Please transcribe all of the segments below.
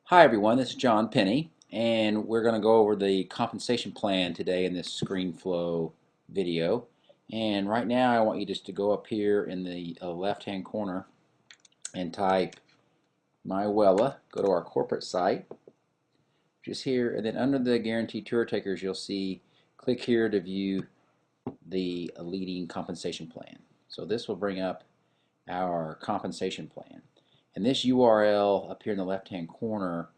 Hi everyone, this is John Penny, and we're going to go over the compensation plan today in this ScreenFlow video. And right now I want you just to go up here in the left-hand corner and type my Wela, go to our corporate site, just here, and then under the Guaranteed Tour Takers you'll see click here to view the leading compensation plan. So this will bring up our compensation plan. And this URL up here in the left-hand corner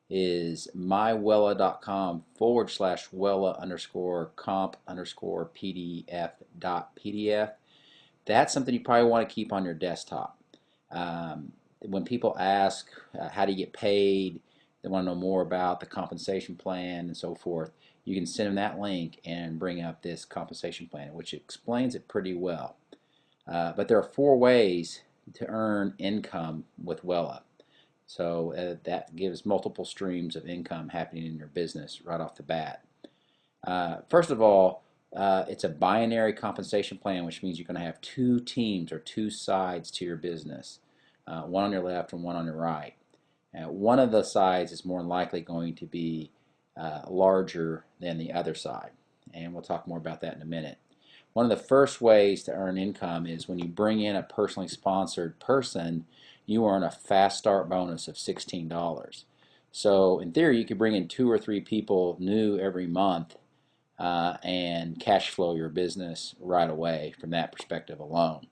is mywela.com/Wela underscore comp underscore PDF.pdf. That's something you probably want to keep on your desktop. When people ask how do you get paid, they want to know more about the compensation plan and so forth, you can send them that link and bring up this compensation plan, which explains it pretty well. But there are four ways to earn income with Wela. So that gives multiple streams of income happening in your business right off the bat. First of all, it's a binary compensation plan, which means you're going to have two teams or two sides to your business, one on your left and one on your right. One of the sides is more than likely going to be larger than the other side, and we'll talk more about that in a minute. One of the first ways to earn income is when you bring in a personally sponsored person, you earn a fast start bonus of $16. So in theory, you could bring in 2 or 3 people new every month and cash flow your business right away from that perspective alone.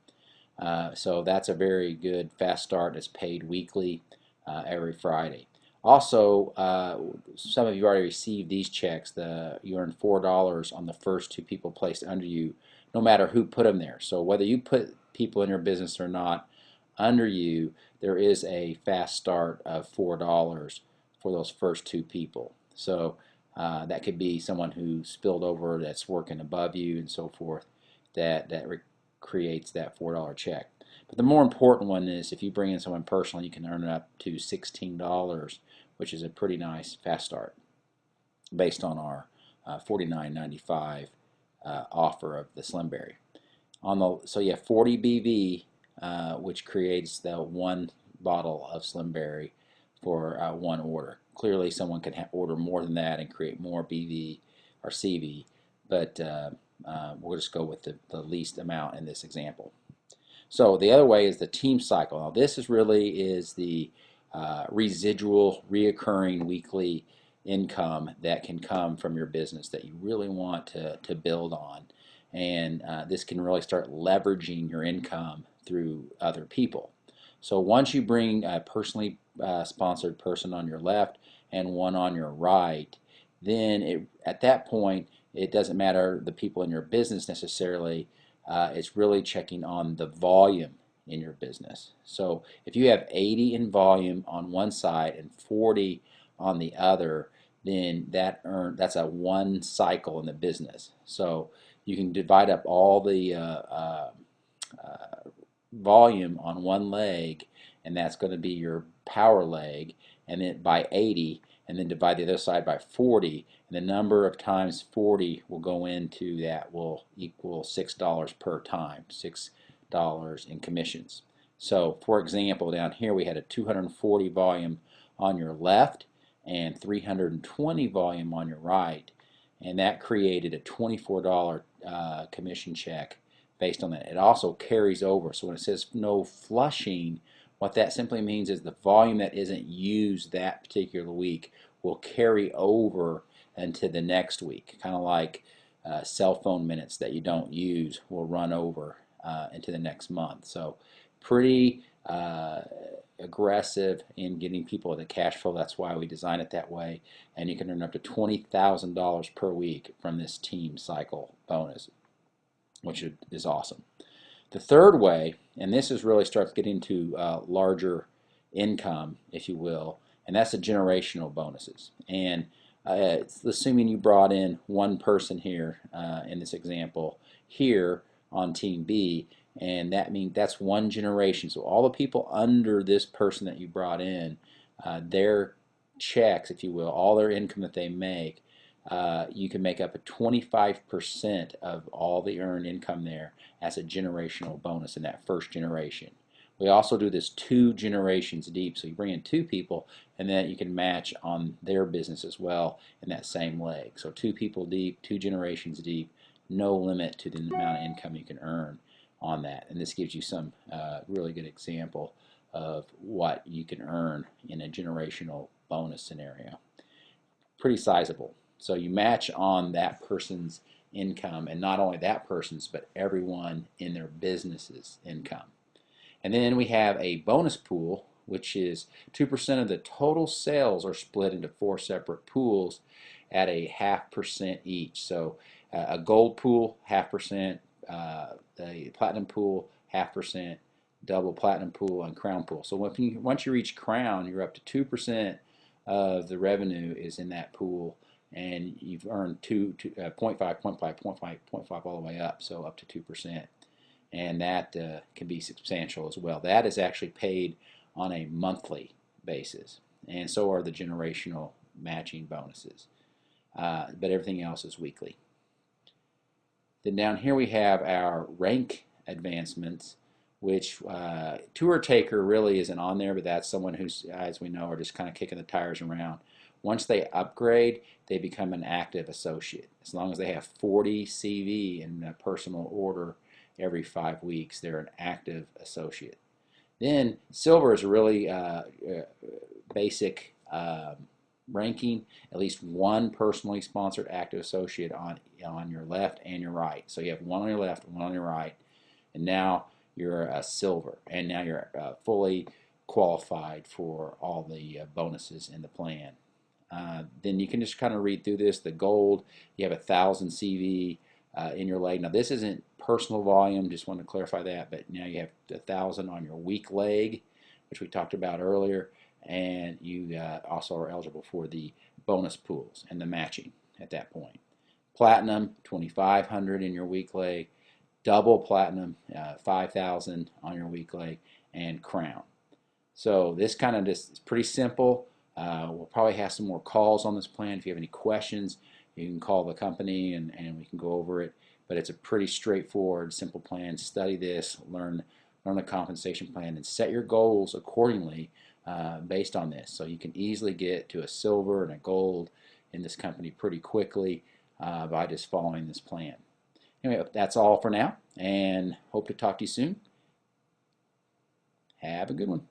So that's a very good fast start. It's paid weekly every Friday. Also, some of you already received these checks. You earn $4 on the first 2 people placed under you, no matter who put them there. So whether you put people in your business or not under you, there is a fast start of $4 for those first 2 people. So that could be someone who spilled over that's working above you and so forth. That creates that $4 check. But the more important one is if you bring in someone personally, you can earn up to $16, which is a pretty nice fast start based on our $49.95 offer of the Slimberry. So you have 40 BV, which creates the 1 bottle of Slimberry for 1 order. Clearly, someone can order more than that and create more BV or CV, but we'll just go with the least amount in this example. So the other way is the team cycle. Now this is the residual, reoccurring weekly income that can come from your business that you really want to build on. And this can really start leveraging your income through other people. So once you bring a personally sponsored person on your left and one on your right, then at that point it doesn't matter the people in your business necessarily. It's really checking on the volume in your business. So if you have 80 in volume on one side and 40 on the other, then that's a 1 cycle in the business. So you can divide up all the volume on one leg, and that's going to be your power leg, and then by 80, and then divide the other side by 40, and the number of times 40 will go into that will equal $6 per time, $6 in commissions. So for example, down here we had a 240 volume on your left and 320 volume on your right, and that created a $24 commission check based on that. It also carries over. So when it says no flushing, what that simply means is the volume that isn't used that particular week will carry over into the next week. Kind of like cell phone minutes that you don't use will run over into the next month. So pretty aggressive in getting people the cash flow. That's why we design it that way. And you can earn up to $20,000 per week from this team cycle bonus, which is awesome. The third way, and this is really starts getting to larger income, if you will, and that's the generational bonuses. And assuming you brought in one person here in this example here on Team B, and that means that's one generation. So all the people under this person that you brought in, their checks, if you will, all their income that they make, you can make up to 25% of all the earned income there as a generational bonus in that first generation, We also do this 2 generations deep. So you bring in 2 people, and then you can match on their business as well in that same leg. So 2 people deep, 2 generations deep, no limit to the amount of income you can earn on that. And this gives you some really good example of what you can earn in a generational bonus scenario. Pretty sizable. So you match on that person's income, and not only that person's, but everyone in their business's income. And then we have a bonus pool, which is 2% of the total sales are split into 4 separate pools at a 0.5% each. So a gold pool, 0.5%, the platinum pool, 0.5%, double platinum pool, and crown pool. So once you reach crown, you're up to 2% of the revenue is in that pool, and you've earned 0.5, 0.5, 0.5, 0.5 all the way up, so up to 2%. And that can be substantial as well. That is actually paid on a monthly basis, and so are the generational matching bonuses. But everything else is weekly. Then down here we have our rank advancements, which tour taker really isn't on there, but that's someone who's, as we know, are just kind of kicking the tires around. Once they upgrade, they become an active associate. As long as they have 40 CV in a personal order every 5 weeks, they're an active associate. Then silver is a really basic ranking. At least one personally sponsored active associate on your left and your right. So you have one on your left, one on your right, and now you're a silver, and now you're fully qualified for all the bonuses in the plan. Then you can just kind of read through this. The gold, you have 1,000 CV in your leg. Now this isn't personal volume, just want to clarify that, but now you have 1,000 on your weak leg, which we talked about earlier, and you also are eligible for the bonus pools and the matching at that point. Platinum, 2,500 in your weak leg, double platinum, 5,000 on your weak leg, and crown. So this kind of just is pretty simple. We'll probably have some more calls on this plan. If you have any questions, you can call the company and we can go over it. But it's a pretty straightforward, simple plan. Study this, learn the compensation plan, and set your goals accordingly based on this. So you can easily get to a silver and a gold in this company pretty quickly by just following this plan. Anyway, that's all for now, and hope to talk to you soon. Have a good one.